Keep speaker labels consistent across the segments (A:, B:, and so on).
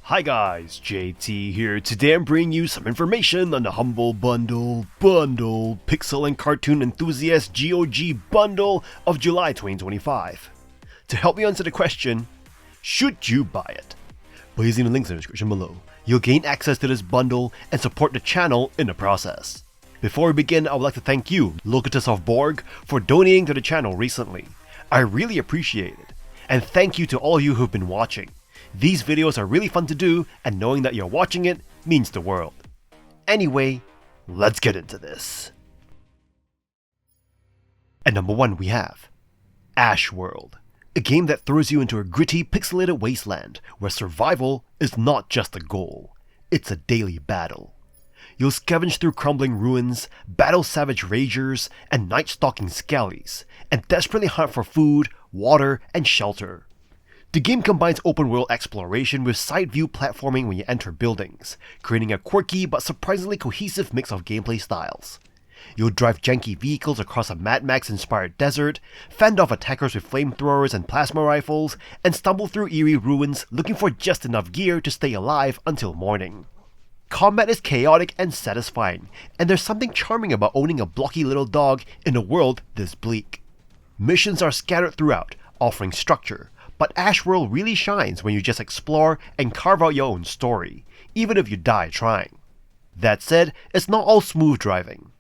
A: Hi guys, JT here. Today I'm bringing you some information on the Humble Bundle Pixel and Cartoon Enthusiast GOG Bundle of July 2025. To help me answer the question, should you buy it? By using the links in the description below, you'll gain access to this bundle and support the channel in the process. Before we begin, I would like to thank you, Locatus of Borg, for donating to the channel recently. I really appreciate it. And thank you to all of you who've been watching. These videos are really fun to do, and knowing that you're watching it means the world. Anyway, let's get into this. At number 1 we have Ashworld, a game that throws you into a gritty, pixelated wasteland where survival is not just a goal, it's a daily battle. You'll scavenge through crumbling ruins, battle savage ragers and night-stalking skellies, and desperately hunt for food, water, and shelter. The game combines open-world exploration with side-view platforming when you enter buildings, creating a quirky but surprisingly cohesive mix of gameplay styles. You'll drive janky vehicles across a Mad Max-inspired desert, fend off attackers with flamethrowers and plasma rifles, and stumble through eerie ruins looking for just enough gear to stay alive until morning. Combat is chaotic and satisfying, and there's something charming about owning a blocky little dog in a world this bleak. Missions are scattered throughout, offering structure, but Ashworld really shines when you just explore and carve out your own story, even if you die trying. That said, it's not all smooth driving.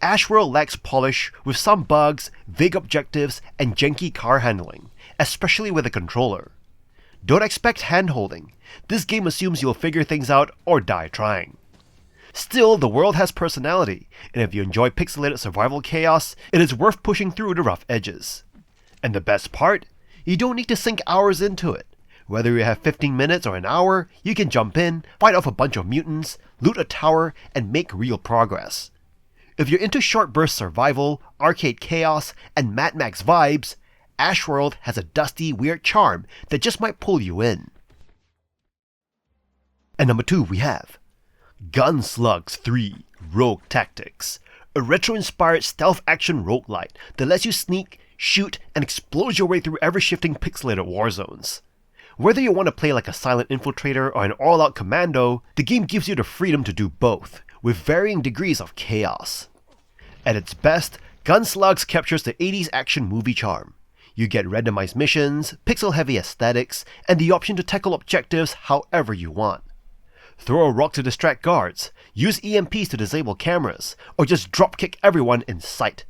A: Ashworld lacks polish with some bugs, vague objectives, and janky car handling, especially with a controller. Don't expect hand-holding. This game assumes you'll figure things out or die trying. Still, the world has personality, and if you enjoy pixelated survival chaos, it is worth pushing through the rough edges. And the best part? You don't need to sink hours into it. Whether you have 15 minutes or an hour, you can jump in, fight off a bunch of mutants, loot a tower, and make real progress. If you're into short burst survival, arcade chaos, and Mad Max vibes, Ashworld has a dusty, weird charm that just might pull you in. At number 2 we have Gunslugs 3 Rogue Tactics, a retro-inspired stealth action roguelite that lets you sneak, shoot, and explode your way through ever-shifting pixelated war zones. Whether you want to play like a silent infiltrator or an all-out commando, the game gives you the freedom to do both, with varying degrees of chaos. At its best, Gunslugs captures the 80s action movie charm. You get randomized missions, pixel-heavy aesthetics, and the option to tackle objectives however you want. Throw a rock to distract guards, use EMPs to disable cameras, or just dropkick everyone in sight.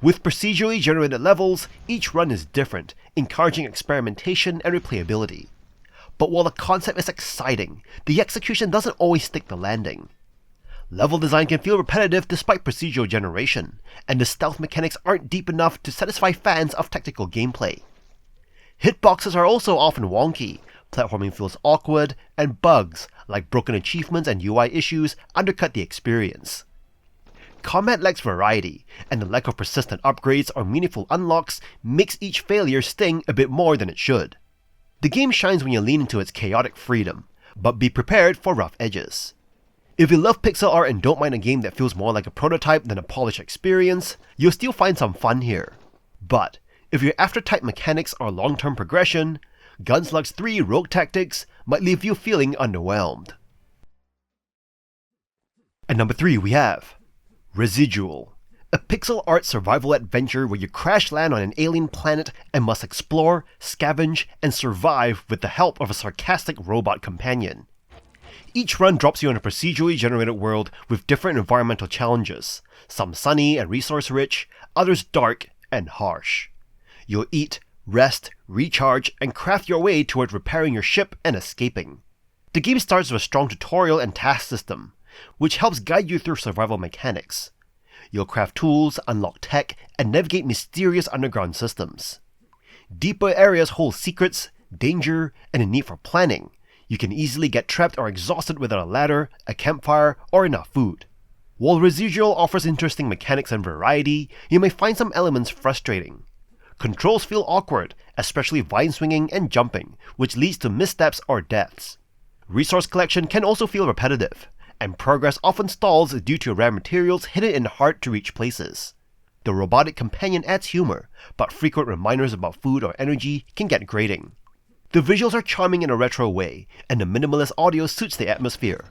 A: With procedurally generated levels, each run is different, encouraging experimentation and replayability. But while the concept is exciting, the execution doesn't always stick the landing. Level design can feel repetitive despite procedural generation, and the stealth mechanics aren't deep enough to satisfy fans of tactical gameplay. Hitboxes are also often wonky, platforming feels awkward, and bugs, like broken achievements and UI issues, undercut the experience. Combat lacks variety, and the lack of persistent upgrades or meaningful unlocks makes each failure sting a bit more than it should. The game shines when you lean into its chaotic freedom, but be prepared for rough edges. If you love pixel art and don't mind a game that feels more like a prototype than a polished experience, you'll still find some fun here. But if you're after tight mechanics or long-term progression, Gunslugs 3 Rogue Tactics might leave you feeling underwhelmed. At number 3 we have Residual, a pixel art survival adventure where you crash land on an alien planet and must explore, scavenge, and survive with the help of a sarcastic robot companion. Each run drops you in a procedurally generated world with different environmental challenges, some sunny and resource-rich, others dark and harsh. You'll eat, rest, recharge, and craft your way toward repairing your ship and escaping. The game starts with a strong tutorial and task system, which helps guide you through survival mechanics. You'll craft tools, unlock tech, and navigate mysterious underground systems. Deeper areas hold secrets, danger, and a need for planning. You can easily get trapped or exhausted without a ladder, a campfire, or enough food. While Residual offers interesting mechanics and variety, you may find some elements frustrating. Controls feel awkward, especially vine swinging and jumping, which leads to missteps or deaths. Resource collection can also feel repetitive, and progress often stalls due to rare materials hidden in hard-to-reach places. The robotic companion adds humor, but frequent reminders about food or energy can get grating. The visuals are charming in a retro way, and the minimalist audio suits the atmosphere.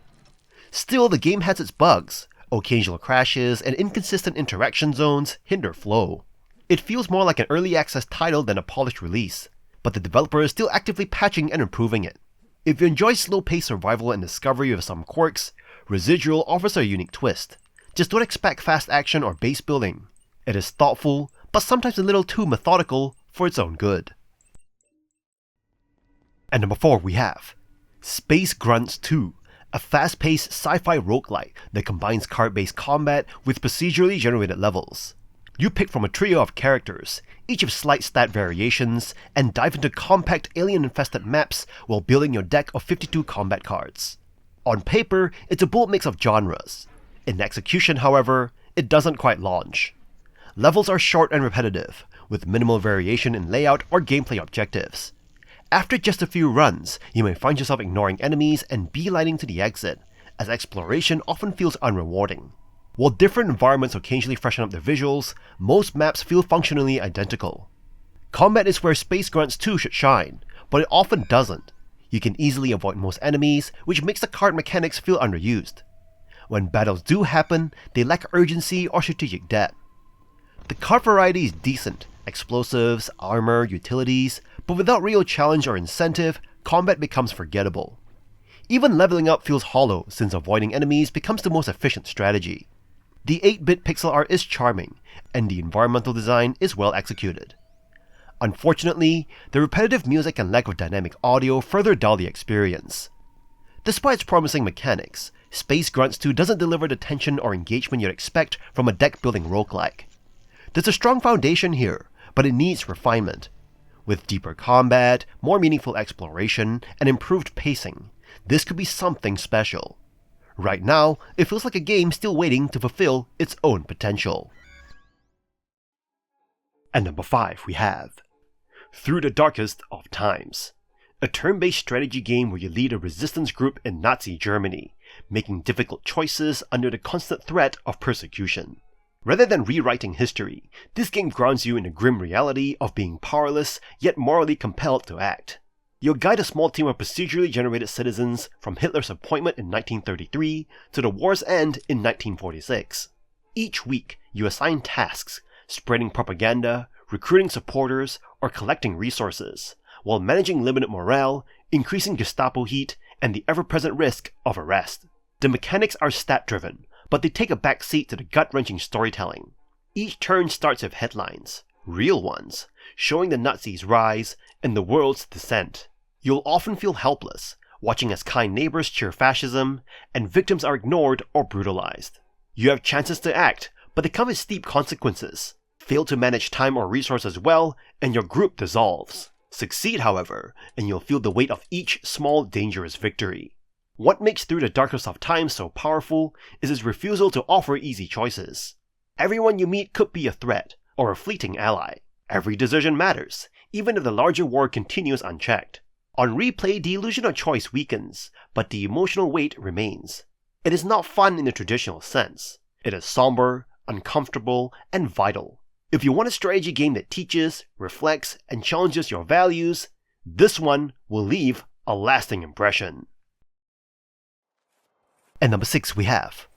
A: Still, the game has its bugs. Occasional crashes and inconsistent interaction zones hinder flow. It feels more like an early access title than a polished release, but the developer is still actively patching and improving it. If you enjoy slow-paced survival and discovery with some quirks, Residual offers a unique twist. Just don't expect fast action or base building. It is thoughtful, but sometimes a little too methodical for its own good. And number 4 we have Space Grunts 2, a fast-paced sci-fi roguelike that combines card-based combat with procedurally generated levels. You pick from a trio of characters, each with slight stat variations, and dive into compact alien-infested maps while building your deck of 52 combat cards. On paper, it's a bold mix of genres. In execution, however, it doesn't quite launch. Levels are short and repetitive, with minimal variation in layout or gameplay objectives. After just a few runs, you may find yourself ignoring enemies and beelining to the exit, as exploration often feels unrewarding. While different environments occasionally freshen up the visuals, most maps feel functionally identical. Combat is where Space Grunts 2 should shine, but it often doesn't. You can easily avoid most enemies, which makes the card mechanics feel underused. When battles do happen, they lack urgency or strategic depth. The card variety is decent, explosives, armor, utilities, but without real challenge or incentive, combat becomes forgettable. Even leveling up feels hollow since avoiding enemies becomes the most efficient strategy. The 8-bit pixel art is charming, and the environmental design is well executed. Unfortunately, the repetitive music and lack of dynamic audio further dull the experience. Despite its promising mechanics, Space Grunts 2 doesn't deliver the tension or engagement you'd expect from a deck-building roguelike. There's a strong foundation here, but it needs refinement. With deeper combat, more meaningful exploration, and improved pacing, this could be something special. Right now, it feels like a game still waiting to fulfill its own potential. And number 5 we have Through the Darkest of Times, a turn-based strategy game where you lead a resistance group in Nazi Germany, making difficult choices under the constant threat of persecution. Rather than rewriting history, this game grounds you in the grim reality of being powerless yet morally compelled to act. You'll guide a small team of procedurally generated citizens from Hitler's appointment in 1933 to the war's end in 1946. Each week, you assign tasks, spreading propaganda, recruiting supporters, or collecting resources, while managing limited morale, increasing Gestapo heat, and the ever-present risk of arrest. The mechanics are stat-driven, but they take a back seat to the gut-wrenching storytelling. Each turn starts with headlines, real ones, showing the Nazis' rise and the world's descent. You'll often feel helpless, watching as kind neighbors cheer fascism, and victims are ignored or brutalized. You have chances to act, but they come with steep consequences. Fail to manage time or resources well, and your group dissolves. Succeed, however, and you'll feel the weight of each small, dangerous victory. What makes Through the Darkest of Times so powerful is its refusal to offer easy choices. Everyone you meet could be a threat, or a fleeting ally. Every decision matters, even if the larger war continues unchecked. On replay, the illusion of choice weakens, but the emotional weight remains. It is not fun in the traditional sense. It is somber, uncomfortable, and vital. If you want a strategy game that teaches, reflects, and challenges your values, this one will leave a lasting impression. And number 6 we have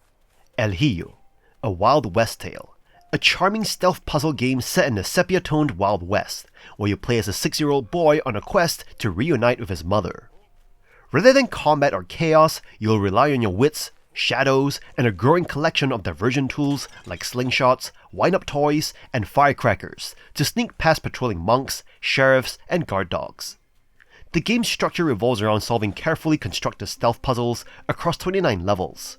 A: Hijo, a Wild West tale. A charming stealth puzzle game set in the sepia-toned Wild West, where you play as a 6-year-old boy on a quest to reunite with his mother. Rather than combat or chaos, you'll rely on your wits, shadows, and a growing collection of diversion tools like slingshots, wind-up toys, and firecrackers to sneak past patrolling monks, sheriffs, and guard dogs. The game's structure revolves around solving carefully constructed stealth puzzles across 29 levels.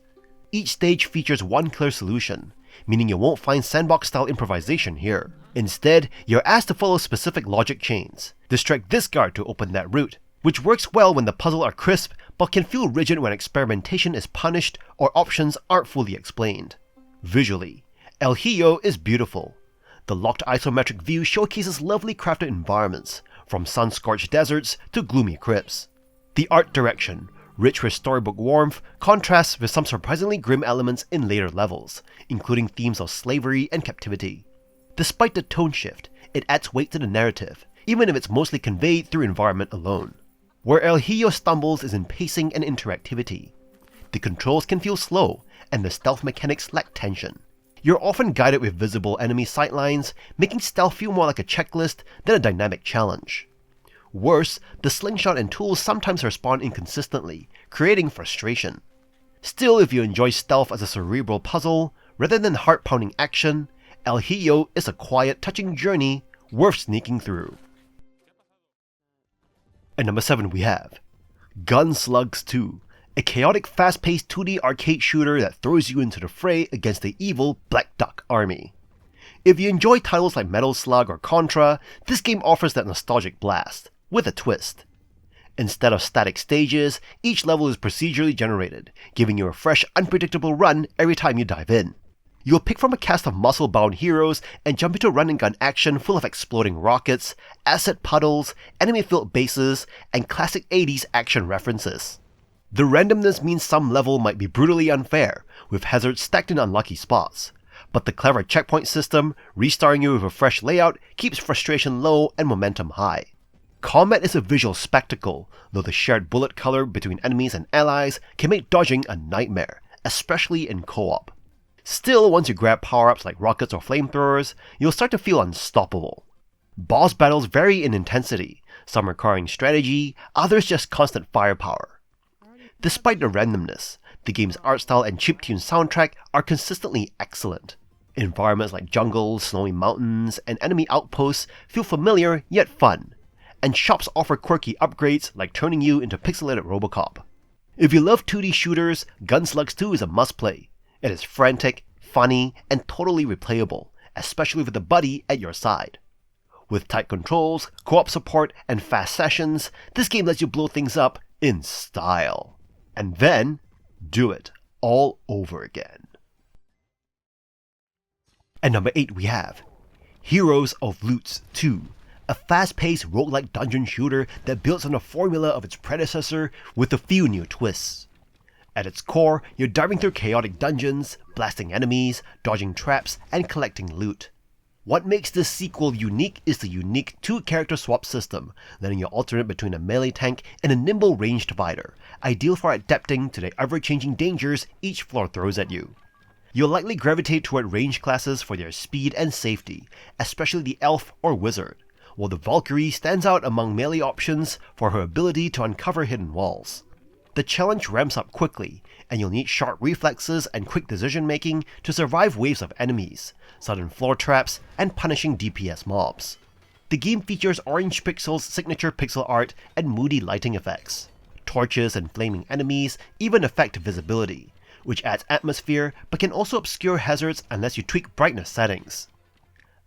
A: Each stage features one clear solution, meaning you won't find sandbox-style improvisation here. Instead, you're asked to follow specific logic chains. Distract this guard to open that route, which works well when the puzzles are crisp, but can feel rigid when experimentation is punished or options aren't fully explained. Visually, Hijo is beautiful. The locked isometric view showcases lovely crafted environments, from sun-scorched deserts to gloomy crypts. The art direction, rich with storybook warmth, contrasts with some surprisingly grim elements in later levels, including themes of slavery and captivity. Despite the tone shift, it adds weight to the narrative, even if it's mostly conveyed through environment alone. Where El Hijo stumbles is in pacing and interactivity. The controls can feel slow, and the stealth mechanics lack tension. You're often guided with visible enemy sightlines, making stealth feel more like a checklist than a dynamic challenge. Worse, the slingshot and tools sometimes respond inconsistently, creating frustration. Still, if you enjoy stealth as a cerebral puzzle, rather than heart-pounding action, El Hijo is a quiet, touching journey worth sneaking through. At number 7 we have Gunslugs 2, a chaotic fast-paced 2D arcade shooter that throws you into the fray against the evil Black Duck army. If you enjoy titles like Metal Slug or Contra, this game offers that nostalgic blast, with a twist. Instead of static stages, each level is procedurally generated, giving you a fresh, unpredictable run every time you dive in. You'll pick from a cast of muscle-bound heroes and jump into run-and-gun action full of exploding rockets, acid puddles, enemy-filled bases, and classic 80s action references. The randomness means some level might be brutally unfair, with hazards stacked in unlucky spots, but the clever checkpoint system, restarting you with a fresh layout, keeps frustration low and momentum high. Combat is a visual spectacle, though the shared bullet color between enemies and allies can make dodging a nightmare, especially in co-op. Still, once you grab power-ups like rockets or flamethrowers, you'll start to feel unstoppable. Boss battles vary in intensity, some requiring strategy, others just constant firepower. Despite the randomness, the game's art style and chiptune soundtrack are consistently excellent. Environments like jungles, snowy mountains, and enemy outposts feel familiar yet fun, and shops offer quirky upgrades like turning you into pixelated Robocop. If you love 2D shooters, Gunslugs 2 is a must-play. It is frantic, funny, and totally replayable, especially with a buddy at your side. With tight controls, co-op support, and fast sessions, this game lets you blow things up in style. And then, do it all over again. At number 8 we have Heroes of Loot 2, a fast-paced roguelike dungeon shooter that builds on the formula of its predecessor with a few new twists. At its core, you're diving through chaotic dungeons, blasting enemies, dodging traps, and collecting loot. What makes this sequel unique is the unique 2-character swap system, letting you alternate between a melee tank and a nimble ranged fighter, ideal for adapting to the ever-changing dangers each floor throws at you. You'll likely gravitate toward ranged classes for their speed and safety, especially the Elf or Wizard, while the Valkyrie stands out among melee options for her ability to uncover hidden walls. The challenge ramps up quickly, and you'll need sharp reflexes and quick decision-making to survive waves of enemies, sudden floor traps, and punishing DPS mobs. The game features Orange Pixel's signature pixel art and moody lighting effects. Torches and flaming enemies even affect visibility, which adds atmosphere but can also obscure hazards unless you tweak brightness settings.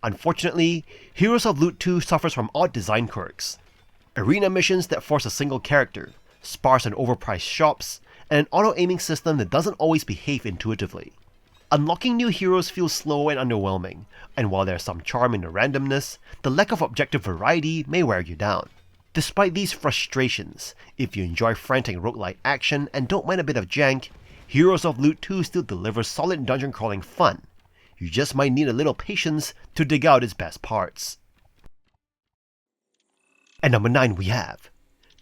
A: Unfortunately, Heroes of Loot 2 suffers from odd design quirks. Arena missions that force a single character, sparse and overpriced shops, and an auto-aiming system that doesn't always behave intuitively. Unlocking new heroes feels slow and underwhelming, and while there's some charm in the randomness, the lack of objective variety may wear you down. Despite these frustrations, if you enjoy frantic roguelike action and don't mind a bit of jank, Heroes of Loot 2 still delivers solid dungeon crawling fun. You just might need a little patience to dig out its best parts. At number 9 we have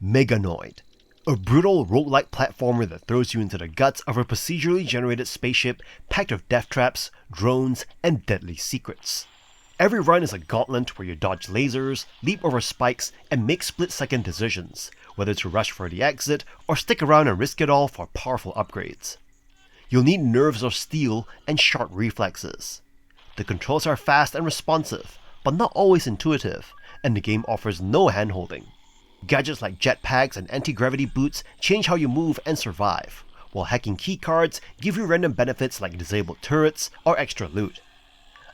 A: Meganoid, a brutal roguelike platformer that throws you into the guts of a procedurally generated spaceship packed with death traps, drones, and deadly secrets. Every run is a gauntlet where you dodge lasers, leap over spikes, and make split-second decisions, whether to rush for the exit or stick around and risk it all for powerful upgrades. You'll need nerves of steel and sharp reflexes. The controls are fast and responsive, but not always intuitive, and the game offers no hand-holding. Gadgets like jetpacks and anti-gravity boots change how you move and survive, while hacking keycards give you random benefits like disabled turrets or extra loot.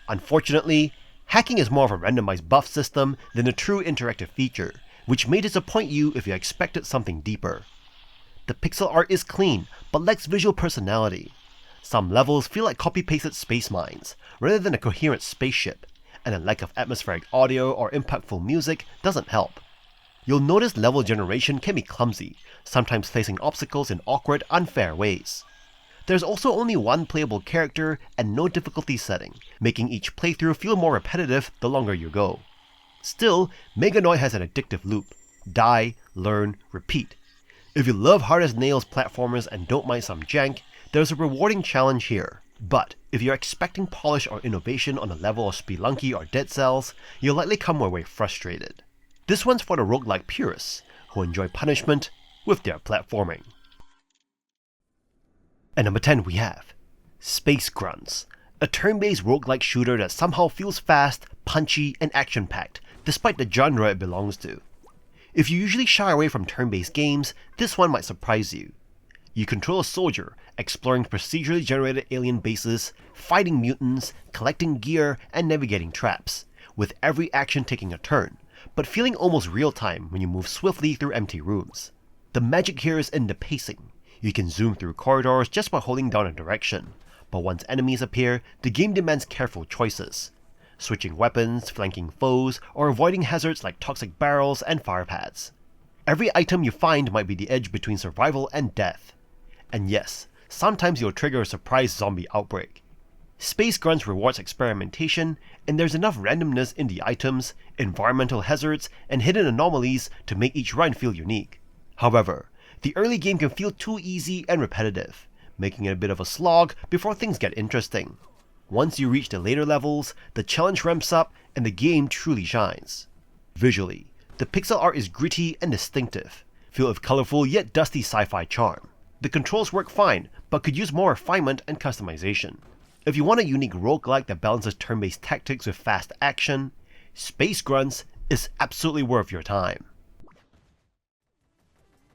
A: Unfortunately, hacking is more of a randomized buff system than a true interactive feature, which may disappoint you if you expected something deeper. The pixel art is clean, but lacks visual personality. Some levels feel like copy-pasted space mines, rather than a coherent spaceship, and a lack of atmospheric audio or impactful music doesn't help. You'll notice level generation can be clumsy, sometimes placing obstacles in awkward, unfair ways. There's also only one playable character and no difficulty setting, making each playthrough feel more repetitive the longer you go. Still, Meganoid has an addictive loop: die, learn, repeat. If you love hard-as-nails platformers and don't mind some jank, there's a rewarding challenge here. But if you're expecting polish or innovation on the level of Spelunky or Dead Cells, you'll likely come away frustrated. This one's for the roguelike purists, who enjoy punishment with their platforming. At number 10 we have Space Grunts, a turn-based roguelike shooter that somehow feels fast, punchy, and action-packed, despite the genre it belongs to. If you usually shy away from turn-based games, this one might surprise you. You control a soldier, exploring procedurally generated alien bases, fighting mutants, collecting gear, and navigating traps, with every action taking a turn, but feeling almost real-time when you move swiftly through empty rooms. The magic here is in the pacing. You can zoom through corridors just by holding down a direction, but once enemies appear, the game demands careful choices. Switching weapons, flanking foes, or avoiding hazards like toxic barrels and fire pads. Every item you find might be the edge between survival and death. And yes, sometimes you'll trigger a surprise zombie outbreak. Space Grunts rewards experimentation, and there's enough randomness in the items, environmental hazards, and hidden anomalies to make each run feel unique. However, the early game can feel too easy and repetitive, making it a bit of a slog before things get interesting. Once you reach the later levels, the challenge ramps up and the game truly shines. Visually, the pixel art is gritty and distinctive, filled with colorful yet dusty sci-fi charm. The controls work fine, but could use more refinement and customization. If you want a unique roguelike that balances turn-based tactics with fast action, Space Grunts is absolutely worth your time.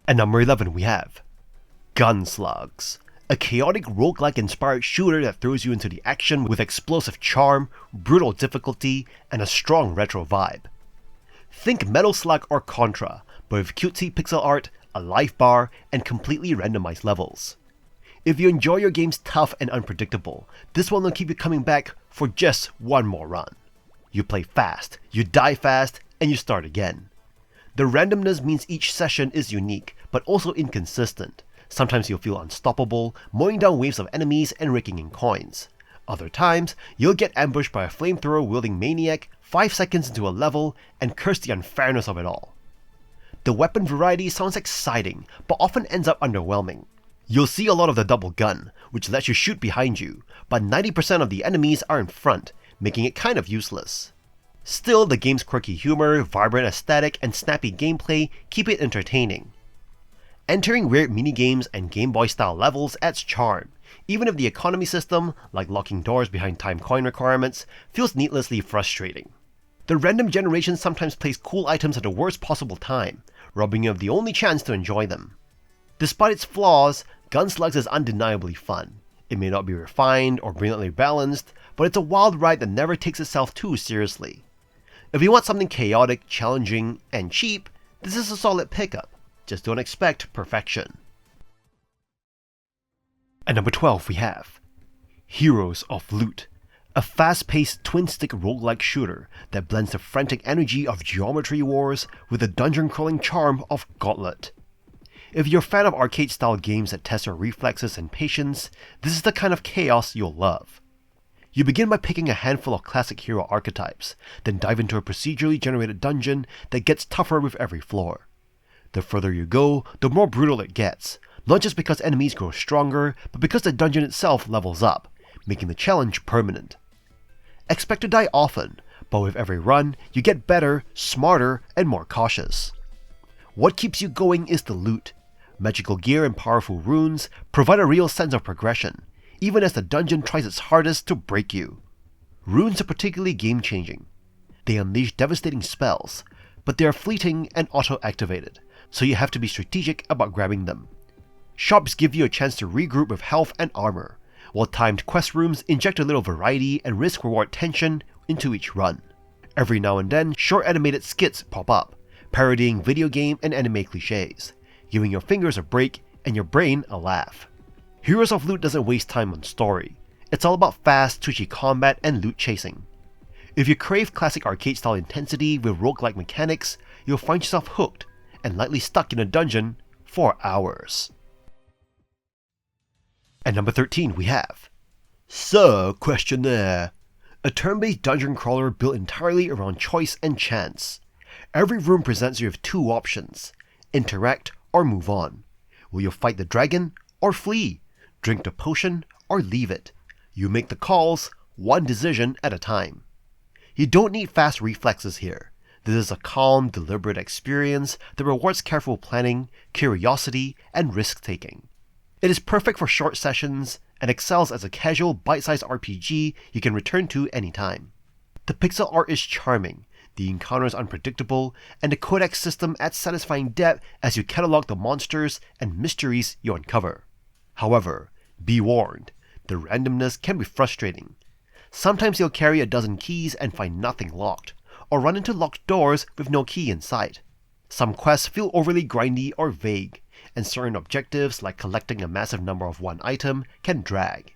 A: At number 11 we have Gunslugs, a chaotic roguelike inspired shooter that throws you into the action with explosive charm, brutal difficulty, and a strong retro vibe. Think Metal Slug or Contra, but with cutesy pixel art, a life bar, and completely randomized levels. If you enjoy your games tough and unpredictable, this one will keep you coming back for just one more run. You play fast, you die fast, and you start again. The randomness means each session is unique, but also inconsistent. Sometimes you'll feel unstoppable, mowing down waves of enemies and raking in coins. Other times, you'll get ambushed by a flamethrower-wielding maniac 5 seconds into a level and curse the unfairness of it all. The weapon variety sounds exciting, but often ends up underwhelming. You'll see a lot of the double gun, which lets you shoot behind you, but 90% of the enemies are in front, making it kind of useless. Still, the game's quirky humor, vibrant aesthetic, and snappy gameplay keep it entertaining. Entering weird minigames and Game Boy style levels adds charm, even if the economy system, like locking doors behind time coin requirements, feels needlessly frustrating. The random generation sometimes plays cool items at the worst possible time, robbing you of the only chance to enjoy them. Despite its flaws, Gunslugs is undeniably fun. It may not be refined or brilliantly balanced, but it's a wild ride that never takes itself too seriously. If you want something chaotic, challenging, and cheap, this is a solid pickup. Just don't expect perfection. At number 12 we have Heroes of Loot, a fast-paced twin-stick roguelike shooter that blends the frantic energy of Geometry Wars with the dungeon-crawling charm of Gauntlet. If you're a fan of arcade-style games that test your reflexes and patience, this is the kind of chaos you'll love. You begin by picking a handful of classic hero archetypes, then dive into a procedurally generated dungeon that gets tougher with every floor. The further you go, the more brutal it gets, not just because enemies grow stronger, but because the dungeon itself levels up, making the challenge permanent. Expect to die often, but with every run, you get better, smarter, and more cautious. What keeps you going is the loot. Magical gear and powerful runes provide a real sense of progression, even as the dungeon tries its hardest to break you. Runes are particularly game-changing. They unleash devastating spells, but they are fleeting and auto-activated, so you have to be strategic about grabbing them. Shops give you a chance to regroup with health and armor, while timed quest rooms inject a little variety and risk-reward tension into each run. Every now and then, short animated skits pop up, parodying video game and anime cliches, giving your fingers a break and your brain a laugh. Heroes of Loot doesn't waste time on story. It's all about fast, twitchy combat and loot chasing. If you crave classic arcade-style intensity with roguelike mechanics, you'll find yourself hooked and likely stuck in a dungeon for hours. At number 13 we have Sir Questionnaire, A turn-based dungeon crawler built entirely around choice and chance. Every room presents you with two options: interact or move on. Will you fight the dragon or flee? Drink the potion or leave it? You make the calls, one decision at a time. You don't need fast reflexes here. This is a calm, deliberate experience that rewards careful planning, curiosity, and risk-taking. It is perfect for short sessions and excels as a casual, bite-sized RPG you can return to anytime. The pixel art is charming, the encounters unpredictable, and the codex system adds satisfying depth as you catalog the monsters and mysteries you uncover. However, be warned, the randomness can be frustrating. Sometimes you'll carry a dozen keys and find nothing locked, or run into locked doors with no key in sight. Some quests feel overly grindy or vague, and certain objectives like collecting a massive number of one item can drag.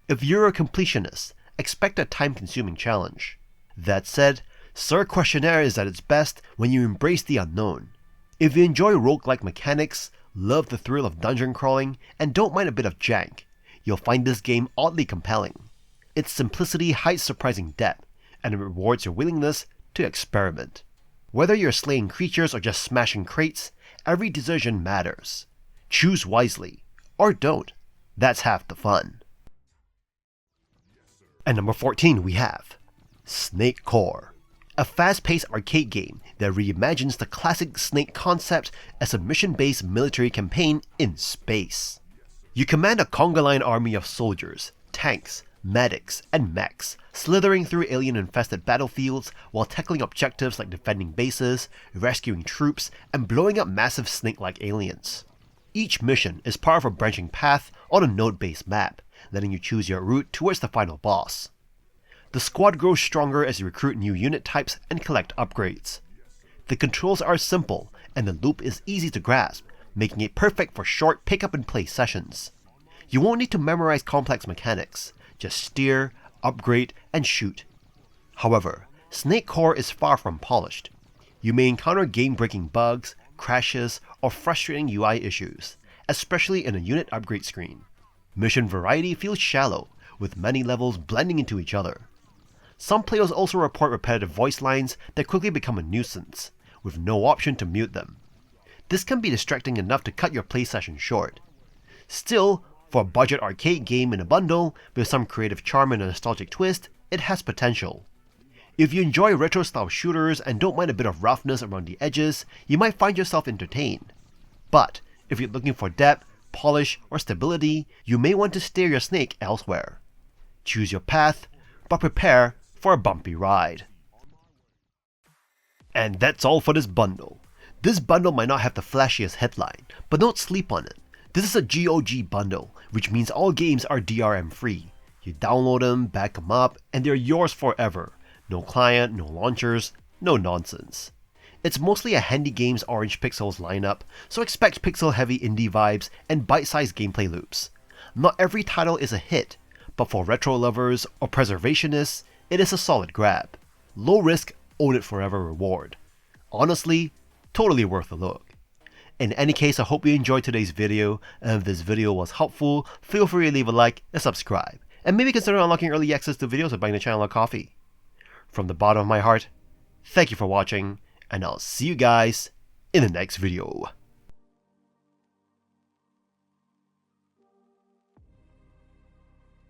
A: If you're a completionist, expect a time-consuming challenge. That said, Sir Questionnaire is at its best when you embrace the unknown. If you enjoy roguelike mechanics, love the thrill of dungeon crawling, and don't mind a bit of jank, you'll find this game oddly compelling. Its simplicity hides surprising depth, and it rewards your willingness to experiment. Whether you're slaying creatures or just smashing crates, every decision matters. Choose wisely, or don't. That's half the fun. At number 14 we have Snake Core, a fast-paced arcade game that reimagines the classic Snake concept as a mission-based military campaign in space. You command a conga line army of soldiers, tanks, medics, and mechs, slithering through alien-infested battlefields while tackling objectives like defending bases, rescuing troops, and blowing up massive snake-like aliens. Each mission is part of a branching path on a node-based map, letting you choose your route towards the final boss. The squad grows stronger as you recruit new unit types and collect upgrades. The controls are simple, and the loop is easy to grasp, making it perfect for short pick-up-and-play sessions. You won't need to memorize complex mechanics, just steer, upgrade, and shoot. However, Snake Core is far from polished. You may encounter game-breaking bugs, crashes, or frustrating UI issues, especially in a unit upgrade screen. Mission variety feels shallow, with many levels blending into each other. Some players also report repetitive voice lines that quickly become a nuisance, with no option to mute them. This can be distracting enough to cut your play session short. Still, for a budget arcade game in a bundle, with some creative charm and a nostalgic twist, it has potential. If you enjoy retro-style shooters and don't mind a bit of roughness around the edges, you might find yourself entertained. But, if you're looking for depth, polish, or stability, you may want to steer your snake elsewhere. Choose your path, but prepare for a bumpy ride. And that's all for this bundle. This bundle might not have the flashiest headline, but don't sleep on it. This is a GOG bundle, which means all games are DRM free. You download them, back them up, and they're yours forever. No client, no launchers, no nonsense. It's mostly a Handy Games Orange Pixels lineup, so expect pixel-heavy indie vibes and bite-sized gameplay loops. Not every title is a hit, but for retro lovers or preservationists, it is a solid grab. Low risk, own it forever reward. Honestly, totally worth a look. In any case, I hope you enjoyed today's video, and if this video was helpful, feel free to leave a like and subscribe, and maybe consider unlocking early access to videos or buying the channel a coffee. From the bottom of my heart, thank you for watching, and I'll see you guys in the next video.